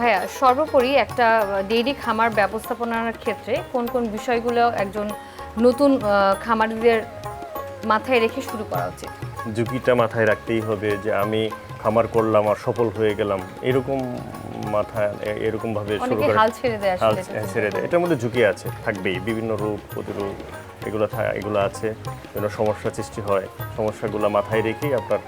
ভাইয়া সর্বোপরি একটা ডেইরি খামার ব্যবস্থাপনার ক্ষেত্রে কোন কোন বিষয়গুলো একজন নতুন খামারিদের মাথায় রেখে শুরু করা উচিত? ঝুঁকিটা মাথায় রাখতেই হবে যে আমি খামার করলাম আর সফল হয়ে গেলাম, এরকম এরকমভাবে শুরু করে হাল ছেড়ে দেয়, হাল ছেড়ে দেয়। এটার মধ্যে ঝুঁকি আছে, থাকবেই। বিভিন্ন রোগ প্রতিরোধ এগুলো আছে, বিভিন্ন সমস্যা সৃষ্টি হয়। সমস্যাগুলো মাথায় রেখেই আপনার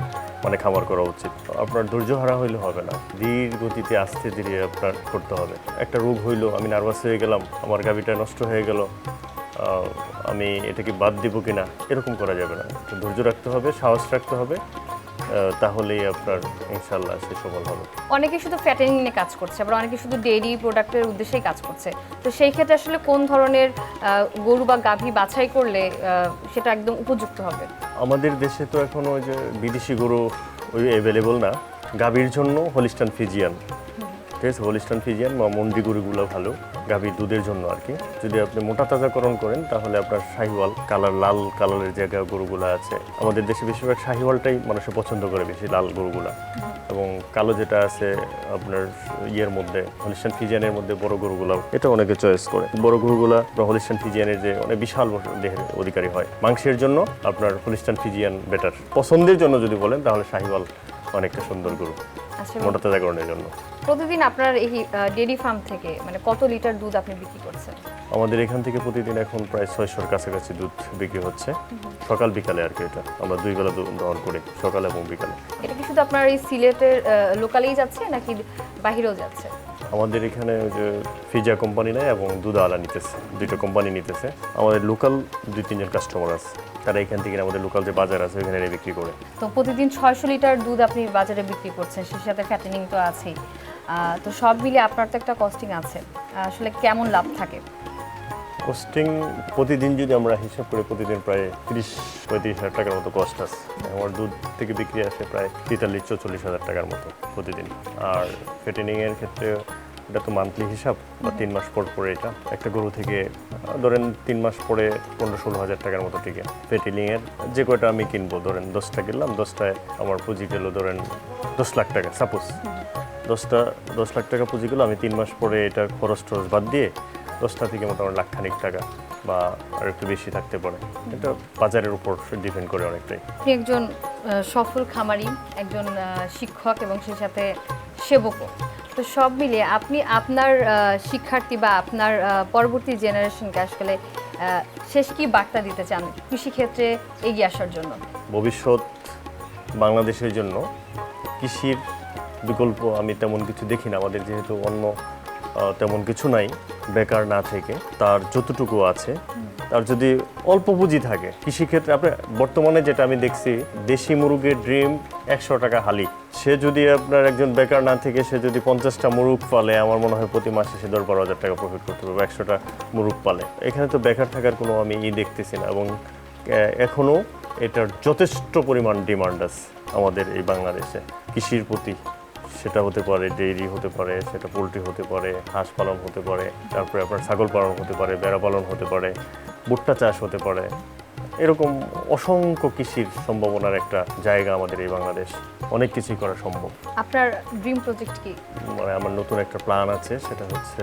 খামার করা উচিত। আপনার ধৈর্য হারা হইলে হবে না, ধীর গতিতে আস্তে ধীরে আপনার করতে হবে। একটা রোগ হইলো, আমি নার্ভাস হয়ে গেলাম, আমার গাভীটা নষ্ট হয়ে গেল, আমি এটাকে বাদ দিব কিনা, এরকম করা যাবে না। ধৈর্য রাখতে হবে, সাহস রাখতে হবে, তাহলেই আপনার ইনশাল্লাহ সে সফল হবে। অনেকে শুধু ফ্যাটেনিং নিয়ে কাজ করছে, আবার অনেকে শুধু ডেইরি প্রোডাক্টের উদ্দেশ্যেই কাজ করছে। তো সেই ক্ষেত্রে আসলে কোন ধরনের গরু বা গাভী বাছাই করলে সেটা একদম উপযুক্ত হবে? আমাদের দেশে তো এখনো ওই যে বিদেশি গরু ওই অ্যাভেলেবল না। গাভীর জন্য হলিস্টান ফিজিয়ান, ঠিক আছে, হলিস্টান ফিজিয়ান বা মন্ডি গরুগুলো ভালো গাভীর দুধের জন্য আর কি। যদি আপনি মোটা তাজাকরণ করেন তাহলে আপনার শাহিওয়াল লাল কালারের জায়গা গরুগুলো আছে। আমাদের দেশে বেশিরভাগ শাহিওয়ালটাই মানুষে পছন্দ করে বেশি, লাল গরুগুলা। এবং কালো যেটা আছে আপনার ইয়ের মধ্যে হলিস্টান ফিজিয়ানের মধ্যে বড় গরুগুলো, এটা অনেকে চয়েস করে। বড় গরুগুলা হলিস্টান ফিজিয়ানের যে অনেক বিশাল দেহের অধিকারী হয়। মাংসের জন্য আপনার হলিস্টান ফিজিয়ান বেটার। পছন্দের জন্য যদি বলেন তাহলে শাহিওয়াল অনেকটা সুন্দর গরু মোটা তাজাকরণের জন্য। প্রতিদিন আপনার এই ডেইরি ফার্ম থেকে কত লিটার দুধ আপনি বিক্রি করছেন? আমাদের এখান থেকে প্রতিদিন এখন প্রায় 600-র কাছাকাছি দুধ বিক্রি হচ্ছে, সকাল বিকালে আর কি। এটা আমরা 2 বেলা দুধ দহন করি, সকাল এবং বিকালে। এটা কি শুধু আপনার এই সিলেটের লোকালেই যাচ্ছে নাকি বাহিরেও যাচ্ছে? আমাদের এখানে যে ফিজা কোম্পানি নেয় এবং দুধ আলা নিতেছে, 2টা কোম্পানি নিতেছে। আমাদের লোকাল 2-3 জন কাস্টমার আছে, তারা এখান থেকে আমাদের লোকাল যে বাজার আছে ওইখানে বিক্রি করে। তো প্রতিদিন 600 লিটার দুধ আপনি বাজারে বিক্রি করছেন, সেই সাথে ফ্যাটেনিং তো আছেই। তো সব মিলে আপনার তো একটা কস্টিং আছে, আসলে কেমন লাভ থাকে? কস্টিং প্রতিদিন যদি আমরা হিসাব করে প্রতিদিন প্রায় 30-35 হাজার টাকার মতো কস্ট আছে। আমার দুধ থেকে বিক্রি আসে প্রায় 43-44 হাজার টাকার মতো প্রতিদিন। আর ফ্যাটেনিংয়ের ক্ষেত্রে এটা তো মান্থলি হিসাব, বা 3 মাস পর পরে এটা একটা গরু থেকে ধরেন 3 মাস পরে 15-16 হাজার টাকার মতো টিকে। ফ্যাটেনিংয়ের যে কয়টা আমি কিনবো, ধরেন 10টা কিনলাম, 10টায় আমার পুঁজি গেল ধরেন 10 লাখ টাকা, সাপোজ 10 লাখ টাকা পুঁজি গেলো। আমি 3 মাস পরে এটার খরচ বাদ দিয়ে 10টা থেকে মোটামুটি লাখখানিক টাকা বা আর একটু বেশি থাকতে পারে। এটা বাজারের উপর ডিপেন্ড করে অনেকটাই। আপনি একজন সফল খামারি, একজন শিক্ষক এবং সেই সাথে সেবকও। তো সব মিলিয়ে আপনি আপনার শিক্ষার্থী বা আপনার পরবর্তী জেনারেশনকে আসলে শেষ কি বার্তা দিতে চান কৃষিক্ষেত্রে এগিয়ে আসার জন্য? ভবিষ্যৎ বাংলাদেশের জন্য কৃষির বিকল্প আমি তেমন কিছু দেখি না। আমাদের যেহেতু অন্য তেমন কিছু নাই, বেকার না থেকে তার যতটুকু আছে, তার যদি অল্প পুঁজি থাকে কৃষিক্ষেত্রে, আপনি বর্তমানে যেটা আমি দেখছি, দেশি মুরগের ডিম 100 টাকা হালি। সে যদি আপনার একজন বেকার না থেকে সে যদি 50টা মুরগ পালে, আমার মনে হয় প্রতি মাসে সে 10-12 হাজার টাকা প্রফিট করতে পারবে 100টা মুরগ পালে। এখানে তো বেকার থাকার কোনো আমি দেখতেছি না, এবং এখনও এটার যথেষ্ট পরিমাণ ডিমান্ড আছে আমাদের এই বাংলাদেশে কৃষির প্রতি। সেটা হতে পারে ডেইরি, হতে পারে সেটা পোলট্রি, হতে পারে হাঁস পালন, হতে পারে তারপরে আপনার ছাগল পালন, হতে পারে ভেড়া পালন, হতে পারে ভুট্টা চাষ, হতে পারে। এরকম অসংখ্য কৃষির সম্ভাবনার একটা জায়গা আমাদের এই বাংলাদেশ। অনেক কিছুই করা সম্ভব। আপনার ড্রিম প্রজেক্ট কি? আমার নতুন একটা প্ল্যান আছে, সেটা হচ্ছে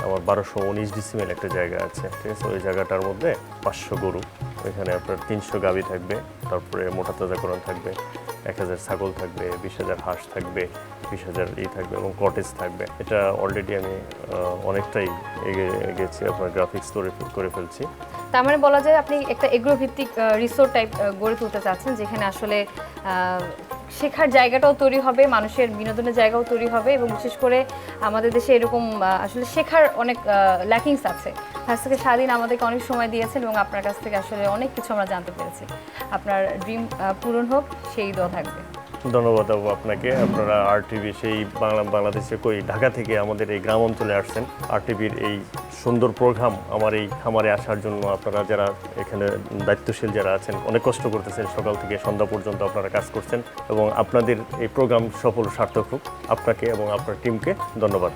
আমার 1219 ডিসিমেল একটা জায়গা আছে, ঠিক আছে। ওই জায়গাটার মধ্যে 500 গরু, ওইখানে আপনার 300 গাভী থাকবে, তারপরে মোটা তাজাকরণ থাকবে, 1000 ছাগল থাকবে, 20,000 হাঁস থাকবে, 20,000 থাকবে এবং কটেজ থাকবে। এটা অলরেডি আমি অনেকটাই এগিয়েছি, আপনার গ্রাফিক্স করে ফেলছি। তার মানে বলা যায় আপনি একটা এগ্রো ভিত্তিক রিসোর্ট টাইপ গড়ে তুলতে চাচ্ছেন, যেখানে আসলে শেখার জায়গাটাও তৈরি হবে, মানুষের বিনোদনের জায়গাও তৈরি হবে, এবং বিশেষ করে আমাদের দেশে এরকম আসলে শেখার অনেক ল্যাকিংস আছে। কাছ থেকে সারাদিন আমাদেরকে অনেক সময় দিয়েছেন এবং আপনার কাছ থেকে আসলে অনেক কিছু আমরা জানতে পেরেছি। আপনার ড্রিম পূরণ হোক, সেই দোয়া থাকবে। ধন্যবাদ আপু আপনাকে। আপনারা আরটিভি সেই বাংলাদেশে ঢাকা থেকে আমাদের এই গ্রাম অঞ্চলে আসছেন। আরটিভির এই সুন্দর প্রোগ্রাম আমার এই খামারে আসার জন্য আপনারা যারা এখানে দায়িত্বশীল যারা আছেন, অনেক কষ্ট করতেছেন, সকাল থেকে সন্ধ্যা পর্যন্ত আপনারা কাজ করছেন, এবং আপনাদের এই প্রোগ্রাম সফল সার্থক হোক। আপনাকে এবং আপনার টিমকে ধন্যবাদ।